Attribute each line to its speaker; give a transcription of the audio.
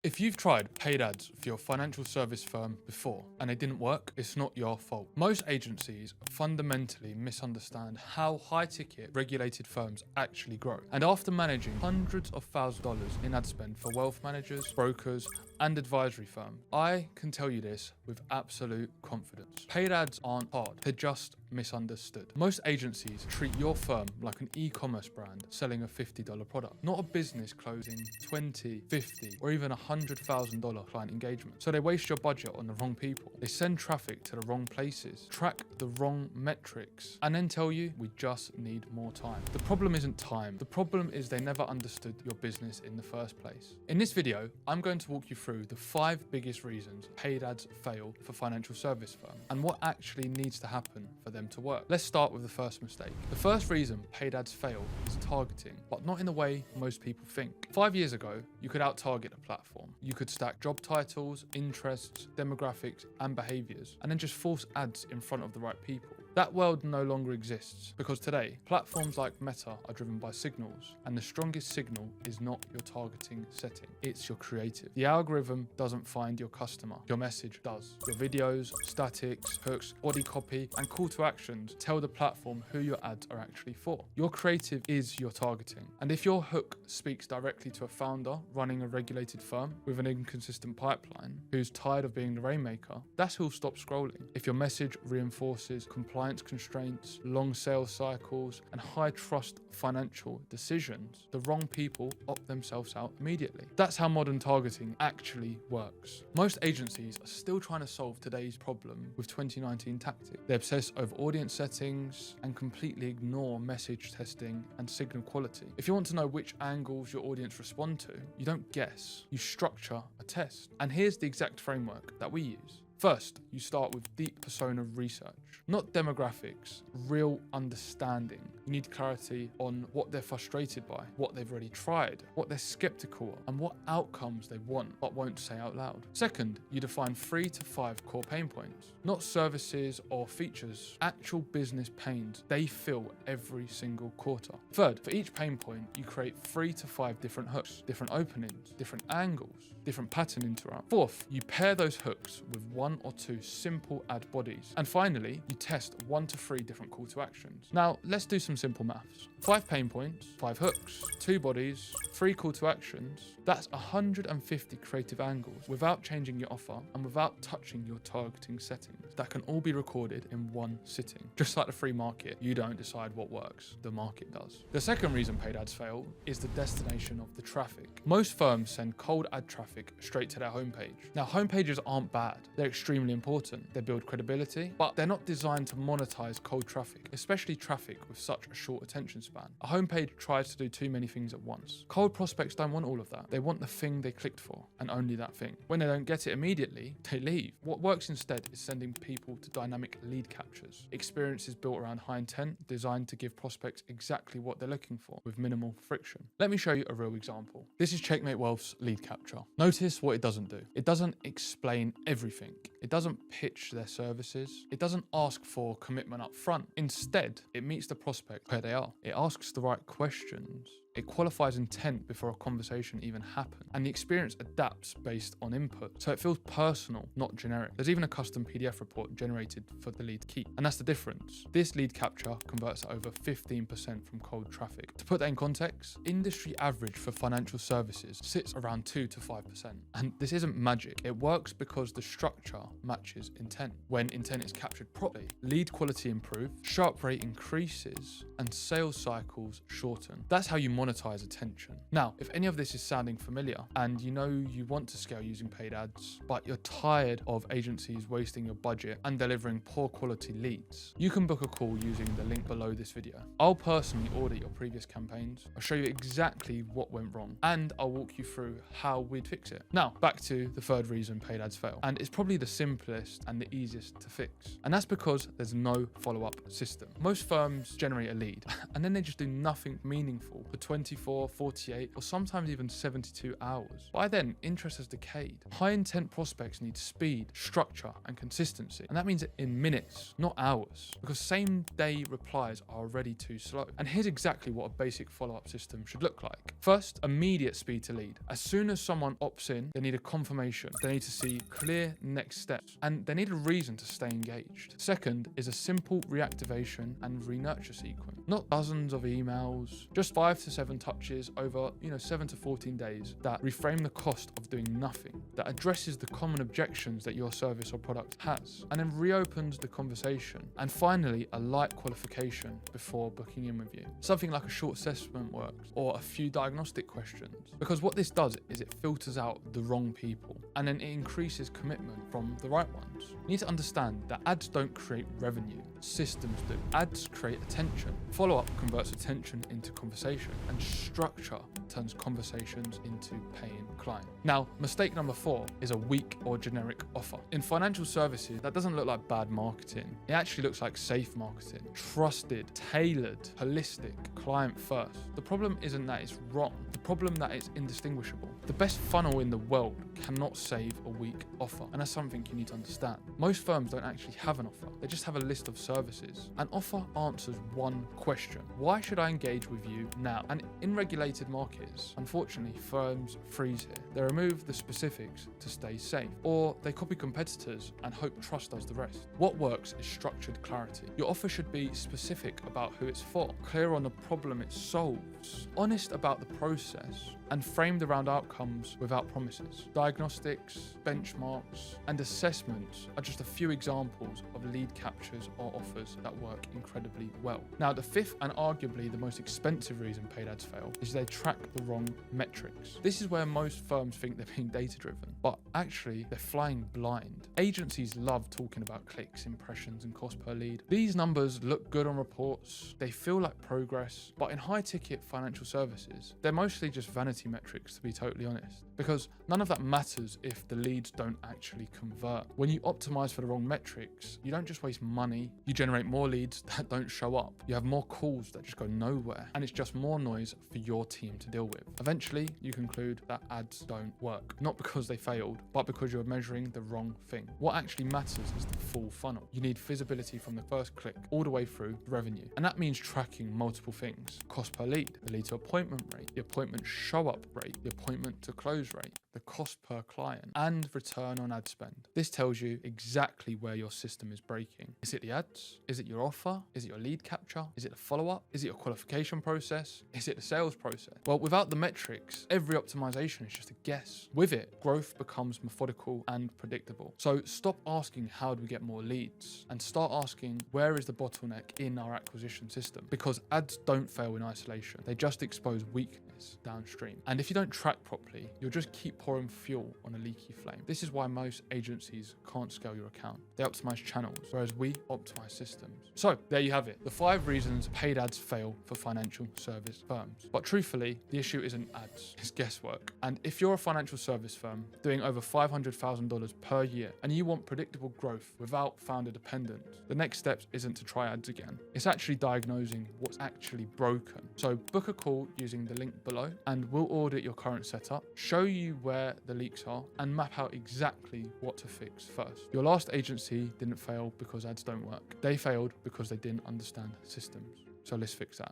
Speaker 1: If you've tried paid ads for your financial service firm before and they didn't work, it's not your fault. Most agencies fundamentally misunderstand how high-ticket regulated firms actually grow. And after managing hundreds of thousands of dollars in ad spend for wealth managers, brokers, and advisory firms, I can tell you this with absolute confidence. Paid ads aren't hard, they're just misunderstood. Most agencies treat your firm like an e-commerce brand selling a $50 product, not a business closing $20, $50, or even $100,000 client engagement. So they waste your budget on the wrong people. They send traffic to the wrong places, track the wrong metrics, and then tell you we just need more time. The problem isn't time. The problem is they never understood your business in the first place. In this video, I'm going to walk you through the 5 biggest reasons paid ads fail for financial service firms and what actually needs to happen for them to work. Let's start with the first mistake. The first reason paid ads fail is targeting, but not in the way most people think. 5 years ago, you could out-target a platform. You could stack job titles, interests, demographics, and behaviors, and then just force ads in front of the right people. That world no longer exists because today, platforms like Meta are driven by signals, and the strongest signal is not your targeting setting, it's your creative. The algorithm doesn't find your customer, your message does. Your videos, statics, hooks, body copy, and call to actions tell the platform who your ads are actually for. Your creative is your targeting, and if your hook speaks directly to a founder running a regulated firm with an inconsistent pipeline who's tired of being the rainmaker, that's who'll stop scrolling. If your message reinforces compliance constraints, long sales cycles, and high trust financial decisions, the wrong people opt themselves out immediately. That's how modern targeting actually works. Most agencies are still trying to solve today's problem with 2019 tactics. They obsess over audience settings and completely ignore message testing and signal quality. If you want to know which angles your audience respond to, you don't guess, you structure a test. And here's the exact framework that we use. First, you start with deep persona research, not demographics, real understanding. You need clarity on what they're frustrated by, what they've already tried, what they're skeptical of, and what outcomes they want but won't say out loud. Second, you define 3 to 5 core pain points, not services or features, actual business pains they feel every single quarter. Third, for each pain point, you create 3 to 5 different hooks, different openings, different angles, different pattern interrupt. Fourth, you pair those hooks with 1 or 2 simple ad bodies. And finally, you test 1 to 3 different call to actions. Now, let's do some simple maths. 5 pain points, 5 hooks, 2 bodies, 3 call to actions. That's 150 creative angles without changing your offer and without touching your targeting settings. That can all be recorded in one sitting. Just like the free market, you don't decide what works, the market does. The second reason paid ads fail is the destination of the traffic. Most firms send cold ad traffic straight to their homepage. Now, homepages aren't bad. They're extremely important. They build credibility, but they're not designed to monetize cold traffic, especially traffic with such a short attention span. A homepage tries to do too many things at once. Cold prospects don't want all of that. They want the thing they clicked for, and only that thing. When they don't get it immediately, they leave. What works instead is sending people to dynamic lead captures. Experiences built around high intent, designed to give prospects exactly what they're looking for, with minimal friction. Let me show you a real example. This is Checkmate Wealth's lead capture. Notice what it doesn't do. It doesn't explain everything. It doesn't pitch their services. It doesn't ask for commitment up front. Instead, it meets the prospect where they are. It asks the right questions. It qualifies intent before a conversation even happens, and the experience adapts based on input, so it feels personal, not generic. There's even a custom PDF report generated for the lead keep, and that's the difference. This lead capture converts at over 15% from cold traffic. To put that in context, industry average for financial services sits around 2 to 5%, and this isn't magic. It works because the structure matches intent. When intent is captured properly, lead quality improves, sharp rate increases, and sales cycles shorten. That's how you monetize attention. Now, if any of this is sounding familiar and you know you want to scale using paid ads, but you're tired of agencies wasting your budget and delivering poor quality leads, you can book a call using the link below this video. I'll personally audit your previous campaigns. I'll show you exactly what went wrong, and I'll walk you through how we'd fix it. Now, back to the third reason paid ads fail, and it's probably the simplest and the easiest to fix, and that's because there's no follow-up system. Most firms generate a lead and then they just do nothing meaningful for 24, 48, or sometimes even 72 hours. By then, interest has decayed. High intent prospects need speed, structure, and consistency. And that means in minutes, not hours, because same day replies are already too slow. And here's exactly what a basic follow-up system should look like. First, immediate speed to lead. As soon as someone opts in, they need a confirmation. They need to see clear next steps, and they need a reason to stay engaged. Second is a simple reactivation and re-nurture sequence. Not dozens of emails, just 5 to 7 touches over, 7 to 14 days that reframe the cost of doing nothing, that addresses the common objections that your service or product has, and then reopens the conversation. And finally, a light qualification before booking in with you. Something like a short assessment works, or a few diagnostic questions. Because what this does is it filters out the wrong people, and then it increases commitment from the right ones. You need to understand that ads don't create revenue, systems do. Ads create attention. Follow-up converts attention into conversation, and structure turns conversations into paying clients. Now, mistake number 4 is a weak or generic offer. In financial services, that doesn't look like bad marketing. It actually looks like safe marketing. Trusted, tailored, holistic, client first. The problem isn't that it's wrong. The problem that it's indistinguishable. The best funnel in the world cannot save a weak offer, and that's something you need to understand. Most firms don't actually have an offer. They just have a list of services. An offer answers one question: why should I engage with you now? And in regulated markets, unfortunately, firms freeze here. They remove the specifics to stay safe, or they copy competitors and hope trust does the rest. What works is structured clarity. Your offer should be specific about who it's for, clear on the problem it solves, honest about the process, and framed around outcomes without promises. Diagnostics, benchmarks, and assessments are just a few examples of lead captures or offers that work incredibly well. Now, the fifth and arguably the most expensive reason paid ads fail is they track the wrong metrics. This is where most firms think they're being data-driven, but actually they're flying blind. Agencies love talking about clicks, impressions, and cost per lead. These numbers look good on reports, they feel like progress, but in high-ticket financial services, they're mostly just vanity metrics, to be totally honest, because none of that matters if the leads don't actually convert. When you optimize for the wrong metrics, you don't just waste money, you generate more leads that don't show up. You have more calls that just go nowhere, and it's just more noise for your team to deal with. Eventually, you conclude that ads don't work, not because they failed, but because you're measuring the wrong thing. What actually matters is the full funnel. You need visibility from the first click all the way through the revenue, and that means tracking multiple things: cost per lead, the lead to appointment rate, the appointment show up rate, the appointment to close rate, the cost per client, and return on ad spend. This tells you exactly where your system is breaking. Is it the ads? Is it your offer? Is it your lead capture? Is it the follow-up? Is it your qualification process? Is it the sales process? Well, without the metrics, every optimization is just a guess. With it, growth becomes methodical and predictable. So stop asking how do we get more leads and start asking where is the bottleneck in our acquisition system, because ads don't fail in isolation. They just expose weakness downstream. And if you don't track properly, you'll just keep pouring fuel on a leaky flame. This is why most agencies can't scale your account. They optimize channels, whereas we optimize systems. So there you have it, the 5 reasons paid ads fail for financial service firms. But truthfully, the issue isn't ads, it's guesswork. And if you're a financial service firm doing over $500,000 per year and you want predictable growth without founder dependence, the next step isn't to try ads again. It's actually diagnosing what's actually broken. So book a call using the link below and we'll audit your current setup, show you where the leaks are, and map out exactly what to fix first. Your last agency didn't fail because ads don't work. They failed because they didn't understand systems. So let's fix that.